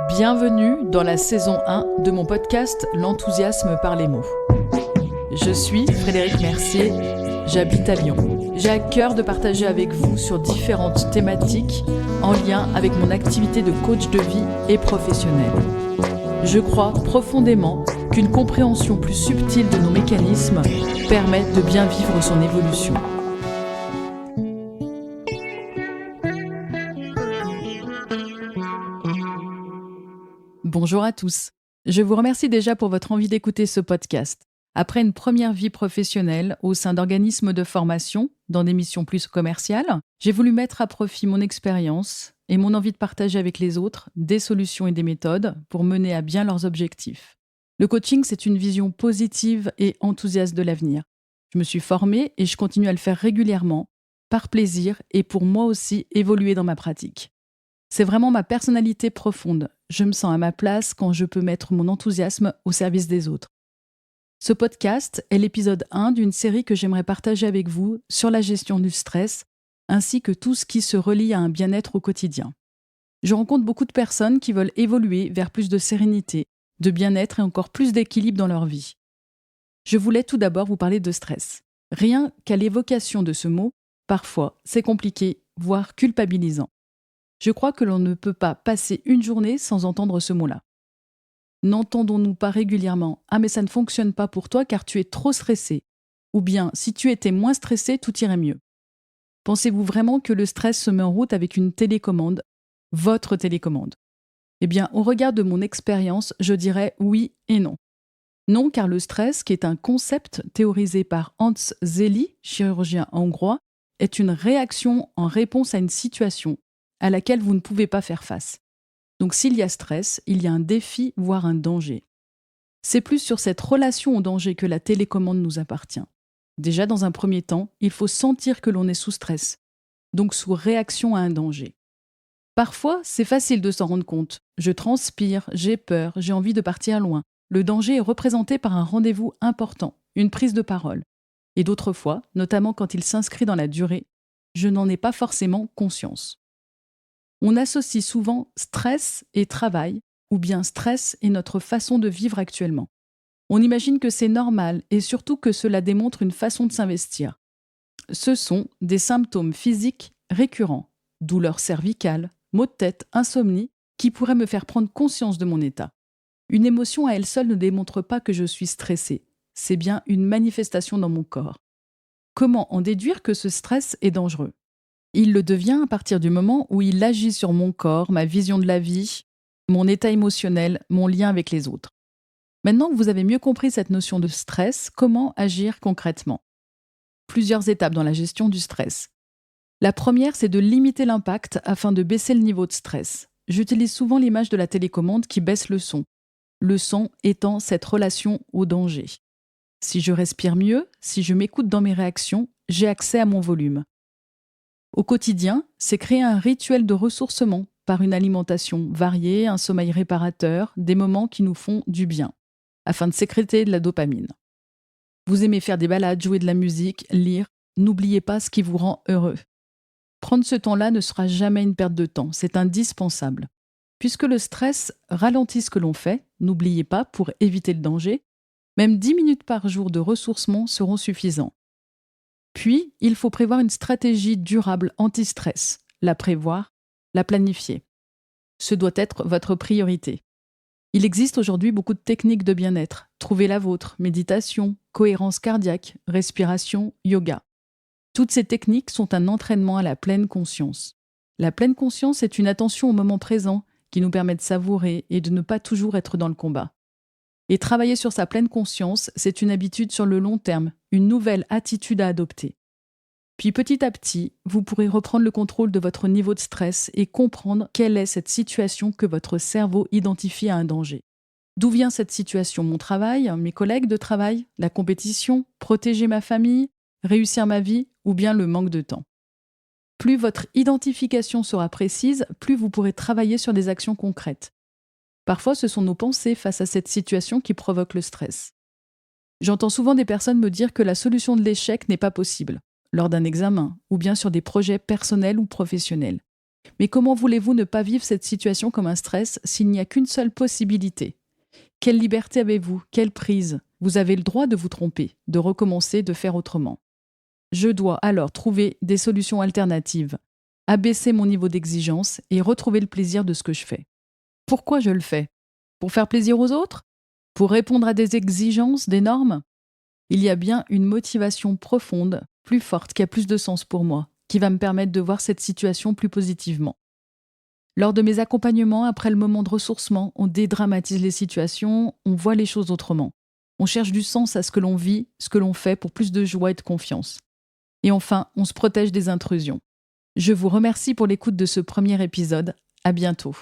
Bienvenue dans la saison 1 de mon podcast L'enthousiasme par les mots. Je suis Frédéric Mercier, j'habite à Lyon. J'ai à cœur de partager avec vous sur différentes thématiques en lien avec mon activité de coach de vie et professionnel. Je crois profondément qu'une compréhension plus subtile de nos mécanismes permet de bien vivre son évolution. Bonjour à tous. Je vous remercie déjà pour votre envie d'écouter ce podcast. Après une première vie professionnelle au sein d'organismes de formation, dans des missions plus commerciales, j'ai voulu mettre à profit mon expérience et mon envie de partager avec les autres des solutions et des méthodes pour mener à bien leurs objectifs. Le coaching, c'est une vision positive et enthousiaste de l'avenir. Je me suis formée et je continue à le faire régulièrement, par plaisir et pour moi aussi évoluer dans ma pratique. C'est vraiment ma personnalité profonde. Je me sens à ma place quand je peux mettre mon enthousiasme au service des autres. Ce podcast est l'épisode 1 d'une série que j'aimerais partager avec vous sur la gestion du stress, ainsi que tout ce qui se relie à un bien-être au quotidien. Je rencontre beaucoup de personnes qui veulent évoluer vers plus de sérénité, de bien-être et encore plus d'équilibre dans leur vie. Je voulais tout d'abord vous parler de stress. Rien qu'à l'évocation de ce mot, parfois c'est compliqué, voire culpabilisant. Je crois que l'on ne peut pas passer une journée sans entendre ce mot-là. N'entendons-nous pas régulièrement « Ah mais ça ne fonctionne pas pour toi car tu es trop stressé » ou bien « Si tu étais moins stressé, tout irait mieux ». Pensez-vous vraiment que le stress se met en route avec une télécommande, votre télécommande ? Eh bien, au regard de mon expérience, je dirais oui et non. Non, car le stress, qui est un concept théorisé par Hans Selye, chirurgien hongrois, est une réaction en réponse à une situation à laquelle vous ne pouvez pas faire face. Donc s'il y a stress, il y a un défi, voire un danger. C'est plus sur cette relation au danger que la télécommande nous appartient. Déjà, dans un premier temps, il faut sentir que l'on est sous stress, donc sous réaction à un danger. Parfois, c'est facile de s'en rendre compte. Je transpire, j'ai peur, j'ai envie de partir loin. Le danger est représenté par un rendez-vous important, une prise de parole. Et d'autres fois, notamment quand il s'inscrit dans la durée, je n'en ai pas forcément conscience. On associe souvent stress et travail, ou bien stress et notre façon de vivre actuellement. On imagine que c'est normal et surtout que cela démontre une façon de s'investir. Ce sont des symptômes physiques récurrents, douleurs cervicales, maux de tête, insomnie, qui pourraient me faire prendre conscience de mon état. Une émotion à elle seule ne démontre pas que je suis stressée, c'est bien une manifestation dans mon corps. Comment en déduire que ce stress est dangereux ? Il le devient à partir du moment où il agit sur mon corps, ma vision de la vie, mon état émotionnel, mon lien avec les autres. Maintenant que vous avez mieux compris cette notion de stress, comment agir concrètement ? Plusieurs étapes dans la gestion du stress. La première, c'est de limiter l'impact afin de baisser le niveau de stress. J'utilise souvent l'image de la télécommande qui baisse le son étant cette relation au danger. Si je respire mieux, si je m'écoute dans mes réactions, j'ai accès à mon volume. Au quotidien, c'est créer un rituel de ressourcement par une alimentation variée, un sommeil réparateur, des moments qui nous font du bien, afin de sécréter de la dopamine. Vous aimez faire des balades, jouer de la musique, lire, n'oubliez pas ce qui vous rend heureux. Prendre ce temps-là ne sera jamais une perte de temps, c'est indispensable. Puisque le stress ralentit ce que l'on fait, n'oubliez pas, pour éviter le danger, même 10 minutes par jour de ressourcement seront suffisants. Puis, il faut prévoir une stratégie durable anti-stress, la prévoir, la planifier. Ce doit être votre priorité. Il existe aujourd'hui beaucoup de techniques de bien-être. Trouvez la vôtre, méditation, cohérence cardiaque, respiration, yoga. Toutes ces techniques sont un entraînement à la pleine conscience. La pleine conscience est une attention au moment présent qui nous permet de savourer et de ne pas toujours être dans le combat. Et travailler sur sa pleine conscience, c'est une habitude sur le long terme, une nouvelle attitude à adopter. Puis petit à petit, vous pourrez reprendre le contrôle de votre niveau de stress et comprendre quelle est cette situation que votre cerveau identifie à un danger. D'où vient cette situation ? Mon travail, mes collègues de travail, la compétition, protéger ma famille, réussir ma vie ou bien le manque de temps. Plus votre identification sera précise, plus vous pourrez travailler sur des actions concrètes. Parfois, ce sont nos pensées face à cette situation qui provoquent le stress. J'entends souvent des personnes me dire que la solution de l'échec n'est pas possible, lors d'un examen ou bien sur des projets personnels ou professionnels. Mais comment voulez-vous ne pas vivre cette situation comme un stress s'il n'y a qu'une seule possibilité? Quelle liberté avez-vous? Quelle prise? Vous avez le droit de vous tromper, de recommencer, de faire autrement. Je dois alors trouver des solutions alternatives, abaisser mon niveau d'exigence et retrouver le plaisir de ce que je fais. Pourquoi je le fais? Pour faire plaisir aux autres? Pour répondre à des exigences, des normes? Il y a bien une motivation profonde, plus forte, qui a plus de sens pour moi, qui va me permettre de voir cette situation plus positivement. Lors de mes accompagnements, après le moment de ressourcement, on dédramatise les situations, on voit les choses autrement. On cherche du sens à ce que l'on vit, ce que l'on fait pour plus de joie et de confiance. Et enfin, on se protège des intrusions. Je vous remercie pour l'écoute de ce premier épisode. À bientôt.